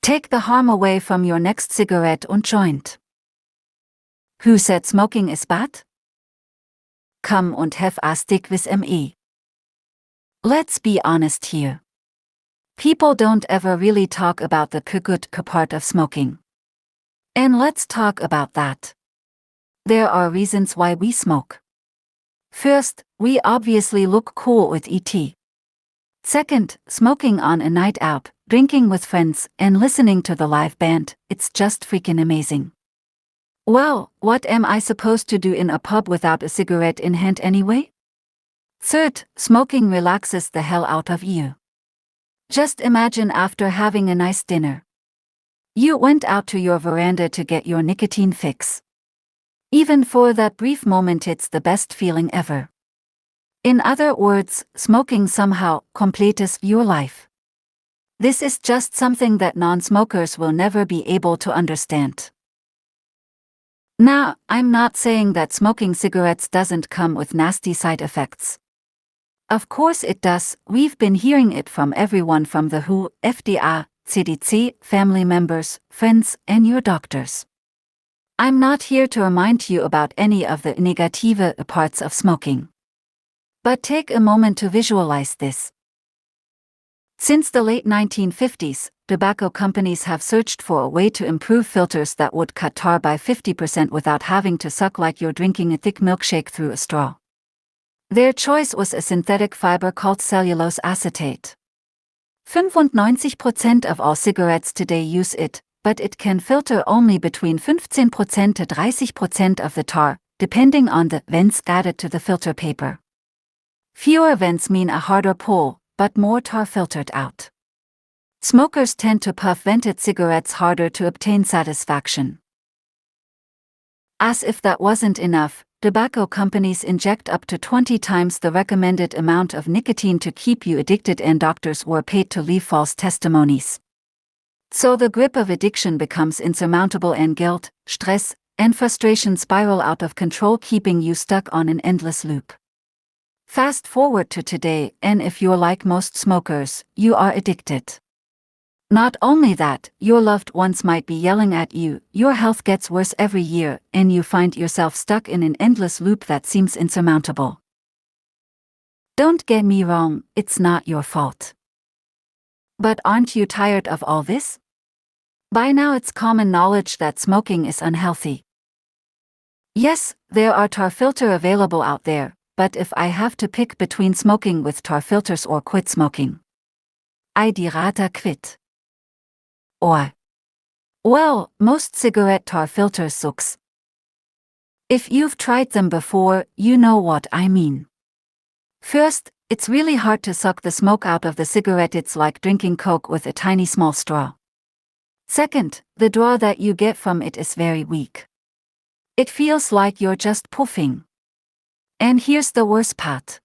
Take the harm away from your next cigarette und joint. Who said smoking is bad? Come und have a stick with me. Let's be honest here. People don't ever really talk about the good part of smoking. And let's talk about that. There are reasons why we smoke. First, we obviously look cool with ET. Second, smoking on a night out, drinking with friends, and listening to the live band, it's just freaking amazing. Well, what am I supposed to do in a pub without a cigarette in hand anyway? Third, smoking relaxes the hell out of you. Just imagine after having a nice dinner. You went out to your veranda to get your nicotine fix. Even for that brief moment, it's the best feeling ever. In other words, smoking somehow completes your life. This is just something that non-smokers will never be able to understand. Now, I'm not saying that smoking cigarettes doesn't come with nasty side effects. Of course it does. We've been hearing it from everyone from the WHO, FDA, CDC, family members, friends, and your doctors. I'm not here to remind you about any of the negative parts of smoking. But take a moment to visualize this. Since the late 1950s, tobacco companies have searched for a way to improve filters that would cut tar by 50% without having to suck like you're drinking a thick milkshake through a straw. Their choice was a synthetic fiber called cellulose acetate. 95% of all cigarettes today use it, but it can filter only between 15% to 30% of the tar, depending on the vents added to the filter paper. Fewer vents mean a harder pull, but more tar filtered out. Smokers tend to puff vented cigarettes harder to obtain satisfaction. As if that wasn't enough, tobacco companies inject up to 20 times the recommended amount of nicotine to keep you addicted, and doctors were paid to leave false testimonies. So the grip of addiction becomes insurmountable, and guilt, stress, and frustration spiral out of control, keeping you stuck on an endless loop. Fast forward to today, and if you're like most smokers, you are addicted. Not only that, your loved ones might be yelling at you, your health gets worse every year, and you find yourself stuck in an endless loop that seems insurmountable. Don't get me wrong, it's not your fault. But aren't you tired of all this? By now it's common knowledge that smoking is unhealthy. Yes, there are tar filters available out there, but if I have to pick between smoking with tar filters or quit smoking, I'd rather quit. Or, well, most cigarette tar filters sucks. If you've tried them before, you know what I mean. First, it's really hard to suck the smoke out of the cigarette. It's like drinking Coke with a tiny small straw. Second, the draw that you get from it is very weak. It feels like you're just puffing. And here's the worst part.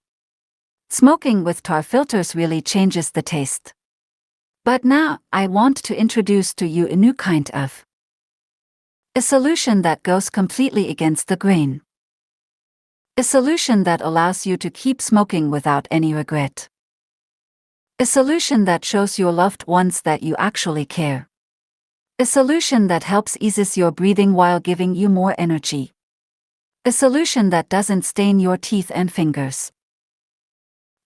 Smoking with tar filters really changes the taste. But now, I want to introduce to you a new kind of a solution that goes completely against the grain. A solution that allows you to keep smoking without any regret. A solution that shows your loved ones that you actually care. A solution that helps eases your breathing while giving you more energy. A solution that doesn't stain your teeth and fingers.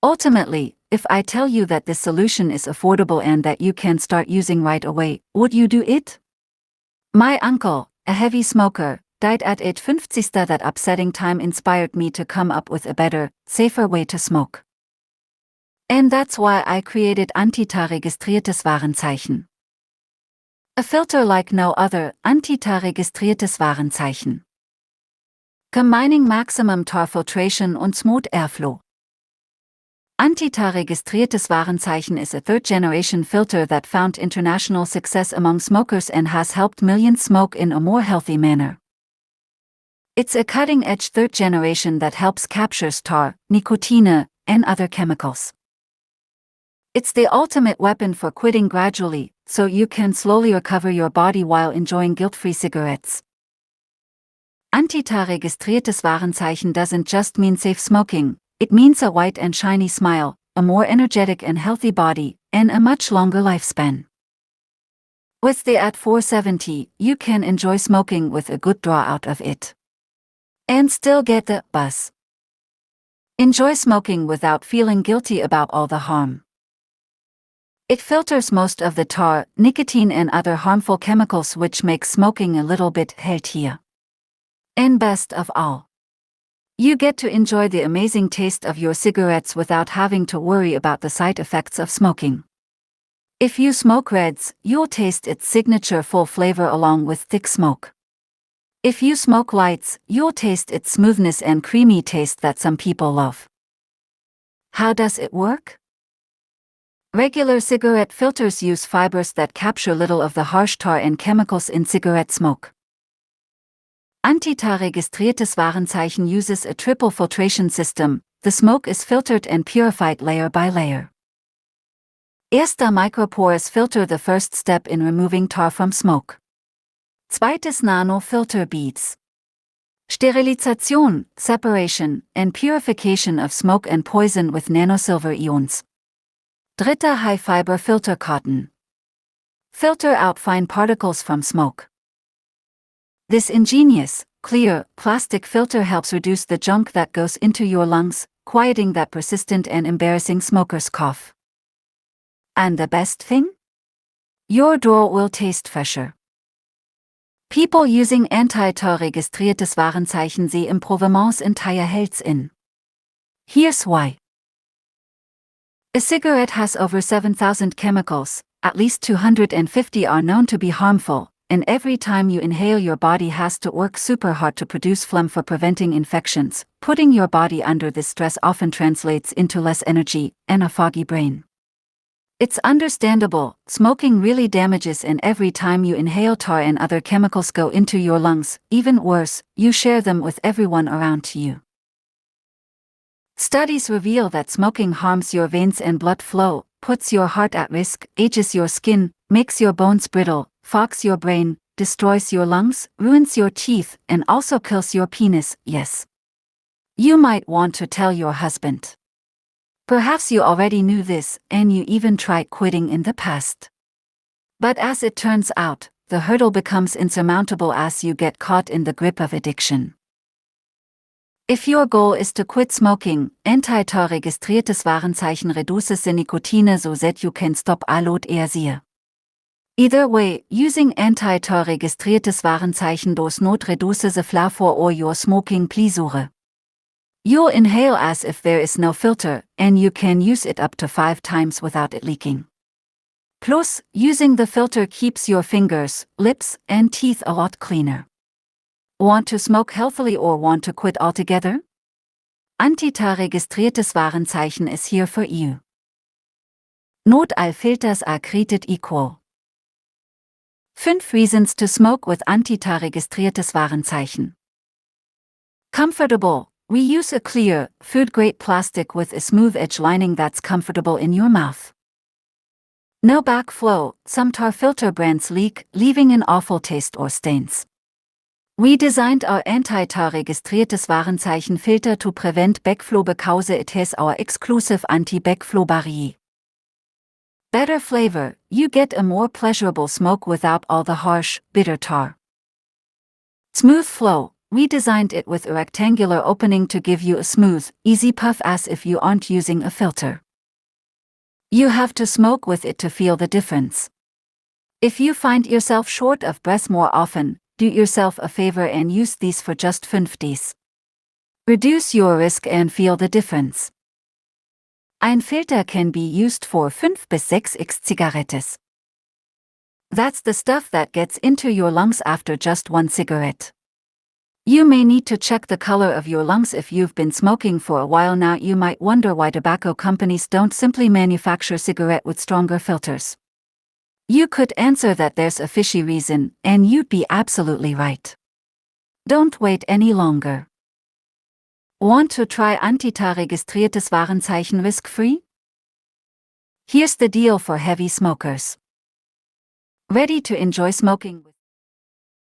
Ultimately, if I tell you that this solution is affordable and that you can start using right away, would you do it? My uncle, a heavy smoker, died at age 50. That upsetting time inspired me to come up with a better, safer way to smoke. And that's why I created Anti-Tar-registriertes Warenzeichen. A filter like no other, Anti-Tar-registriertes Warenzeichen. Combining maximum tar filtration und smooth airflow. Anti-Tar-registriertes Warenzeichen is a third-generation filter that found international success among smokers and has helped millions smoke in a more healthy manner. It's a cutting-edge third generation that helps capture tar, nicotine, and other chemicals. It's the ultimate weapon for quitting gradually, so you can slowly recover your body while enjoying guilt-free cigarettes. Anti-Tar-registriertes Warenzeichen doesn't just mean safe smoking, it means a white and shiny smile, a more energetic and healthy body, and a much longer lifespan. With the AT470, you can enjoy smoking with a good draw out of it. And still get the buzz. Enjoy smoking without feeling guilty about all the harm. It filters most of the tar, nicotine and other harmful chemicals, which makes smoking a little bit healthier. And best of all, you get to enjoy the amazing taste of your cigarettes without having to worry about the side effects of smoking. If you smoke Reds, you'll taste its signature full flavor along with thick smoke. If you smoke Lights, you'll taste its smoothness and creamy taste that some people love. How does it work? Regular cigarette filters use fibers that capture little of the harsh tar and chemicals in cigarette smoke. Anti-tar registriertes Warenzeichen uses a triple filtration system. The smoke is filtered and purified layer by layer. Erster Microporous filter, the first step in removing tar from smoke. Zweites Nano filter beads. Sterilisation, separation, and purification of smoke and poison with nanosilver ions. Dritter high fiber filter cotton. Filter out fine particles from smoke. This ingenious, clear, plastic filter helps reduce the junk that goes into your lungs, quieting that persistent and embarrassing smoker's cough. And the best thing? Your draw will taste fresher. People using anti-tar registriertes Warenzeichen see improvements in entire health in. Here's why. A cigarette has over 7,000 chemicals, at least 250 are known to be harmful, and every time you inhale your body has to work super hard to produce phlegm for preventing infections. Putting your body under this stress often translates into less energy and a foggy brain. It's understandable, smoking really damages, and every time you inhale tar and other chemicals go into your lungs. Even worse, you share them with everyone around you. Studies reveal that smoking harms your veins and blood flow, puts your heart at risk, ages your skin, makes your bones brittle, fogs your brain, destroys your lungs, ruins your teeth, and also kills your penis. Yes. You might want to tell your husband. Perhaps you already knew this, and you even tried quitting in the past. But as it turns out, the hurdle becomes insurmountable as you get caught in the grip of addiction. If your goal is to quit smoking, anti-tar registriertes Warenzeichen reduces the nicotine so that you can stop allot siehe. Either way, using anti-tar registriertes Warenzeichen does not reduce the flavor or your smoking pleasure. You'll inhale as if there is no filter, and you can use it up to 5 times without it leaking. Plus, using the filter keeps your fingers, lips, and teeth a lot cleaner. Want to smoke healthily or want to quit altogether? Anti-tar registriertes Warenzeichen is here for you. Not all filters are created equal. 5 reasons to smoke with anti-tar registriertes Warenzeichen. Comfortable. We use a clear, food-grade plastic with a smooth edge lining that's comfortable in your mouth. No backflow. Some tar filter brands leak, leaving an awful taste or stains. We designed our anti-tar registriertes Warenzeichen filter to prevent backflow because it has our exclusive anti-backflow barrier. Better flavor. You get a more pleasurable smoke without all the harsh, bitter tar. Smooth flow. We designed it with a rectangular opening to give you a smooth, easy puff as if you aren't using a filter. You have to smoke with it to feel the difference. If you find yourself short of breath more often, do yourself a favor and use these for just 5 days. Reduce your risk and feel the difference. Ein Filter can be used for 5 bis 6x Zigarettes. That's the stuff that gets into your lungs after just 1 cigarette. You may need to check the color of your lungs if you've been smoking for a while now. You might wonder why tobacco companies don't simply manufacture cigarette with stronger filters. You could answer that there's a fishy reason, and you'd be absolutely right. Don't wait any longer. Want to try anti-tar registriertes Warenzeichen risk-free? Here's the deal for heavy smokers. Ready to enjoy smoking